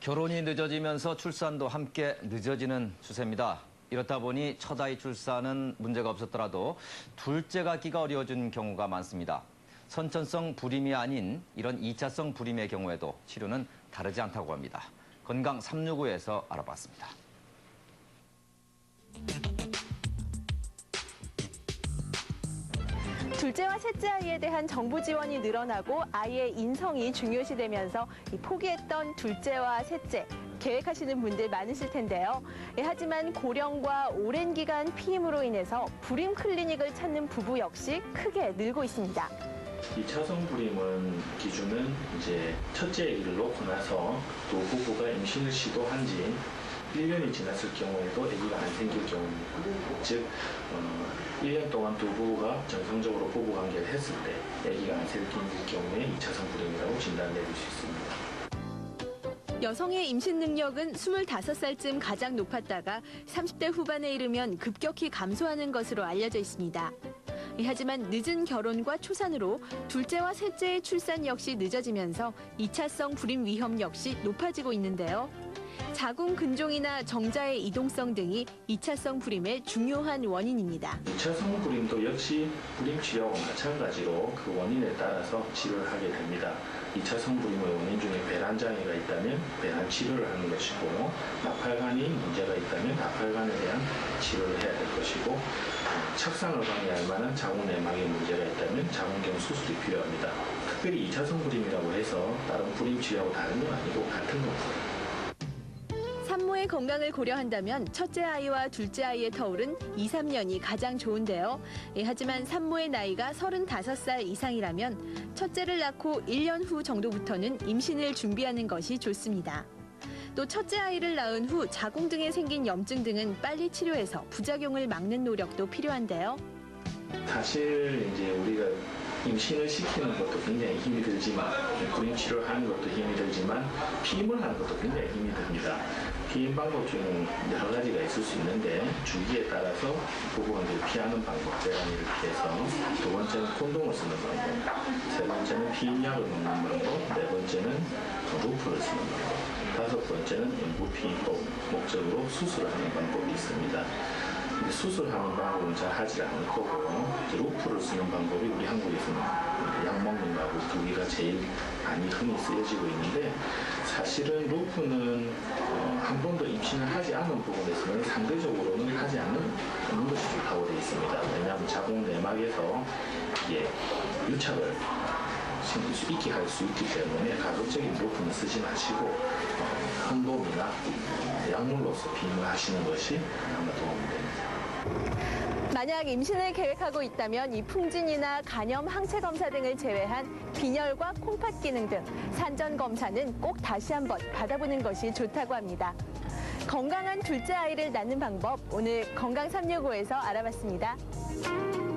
결혼이 늦어지면서 출산도 함께 늦어지는 추세입니다. 이렇다 보니 첫 아이 출산은 문제가 없었더라도 둘째가 기가 어려워진 경우가 많습니다. 선천성 불임이 아닌 이런 2차성 불임의 경우에도 치료는 다르지 않다고 합니다. 건강 365에서 알아봤습니다. 둘째와 셋째 아이에 대한 정부 지원이 늘어나고 아이의 인성이 중요시되면서 포기했던 둘째와 셋째, 계획하시는 분들 많으실 텐데요. 하지만 고령과 오랜 기간 피임으로 인해서 불임 클리닉을 찾는 부부 역시 크게 늘고 있습니다. 2차성 불임은 기준은 이제 첫째 아기를 놓고 나서 또 부부가 임신을 시도한 지 1년이 지났을 경우에도 아기가 안 생길 경우입니다. 즉 1년 동안 두 부부가 정상적으로 부부관계를 했을 때 아기가 안 생길 경우에 2차성 불임이라고 진단을 내릴 수 있습니다. 여성의 임신 능력은 25살쯤 가장 높았다가 30대 후반에 이르면 급격히 감소하는 것으로 알려져 있습니다. 하지만 늦은 결혼과 초산으로 둘째와 셋째의 출산 역시 늦어지면서 2차성 불임 위험 역시 높아지고 있는데요. 자궁 근종이나 정자의 이동성 등이 2차성 불임의 중요한 원인입니다. 2차성 불임도 역시 불임 치료와 마찬가지로 그 원인에 따라서 치료를 하게 됩니다. 2차성 불임의 원인 중에 배란 장애가 있다면 배란 치료를 하는 것이고, 나팔관이 문제가 있다면 나팔관에 대한 치료를 해야 될 것이고, 착상을 방해할 만한 자궁 내막에 문제가 있다면 자궁경 수술이 필요합니다. 특별히 2차성 불임이라고 해서 다른 불임 치료하고 다른 건 아니고 같은 겁니다. 산모의 건강을 고려한다면 첫째 아이와 둘째 아이의 터울은 2, 3년이 가장 좋은데요. 하지만 산모의 나이가 35살 이상이라면 첫째를 낳고 1년 후 정도부터는 임신을 준비하는 것이 좋습니다. 또 첫째 아이를 낳은 후 자궁 등에 생긴 염증 등은 빨리 치료해서 부작용을 막는 노력도 필요한데요. 사실 이제 우리가 임신을 시키는 것도 굉장히 힘이 들지만, 불임 치료를 하는 것도 힘이 들지만, 피임을 하는 것도 굉장히 힘이 듭니다. 피임 방법 중에는 여러 가지가 있을 수 있는데, 주기에 따라서 부부관계를 피하는 방법, 배란이를 피해서, 두 번째는 콘돔을 쓰는 방법, 세 번째는 피임약을 먹는 방법, 네 번째는 루프를 쓰는 방법, 다섯 번째는 연부 피임법 목적으로 수술하는 방법이 있습니다. 수술하는 방법은 잘 하지 않을 거고, 루프를 쓰는 방법이 우리 한국에서는 약 먹는 거하고 두 개가 제일 많이 흔히 쓰여지고 있는데, 사실은 루프는 한 번도 임신을 하지 않은 부분에서는 상대적으로는 하지 않는 것이 좋다고 되어 있습니다. 왜냐하면 자궁 내막에서 이게 유착을 생길 수 있게 할 수 있기 때문에 가급적인 루프는 쓰지 마시고 콘돔이나 약물로서 피임을 하시는 것이 아마 도움이 됩니다. 만약 임신을 계획하고 있다면 이 풍진이나 간염 항체 검사 등을 제외한 빈혈과 콩팥 기능 등 산전 검사는 꼭 다시 한번 받아보는 것이 좋다고 합니다. 건강한 둘째 아이를 낳는 방법, 오늘 건강 365에서 알아봤습니다.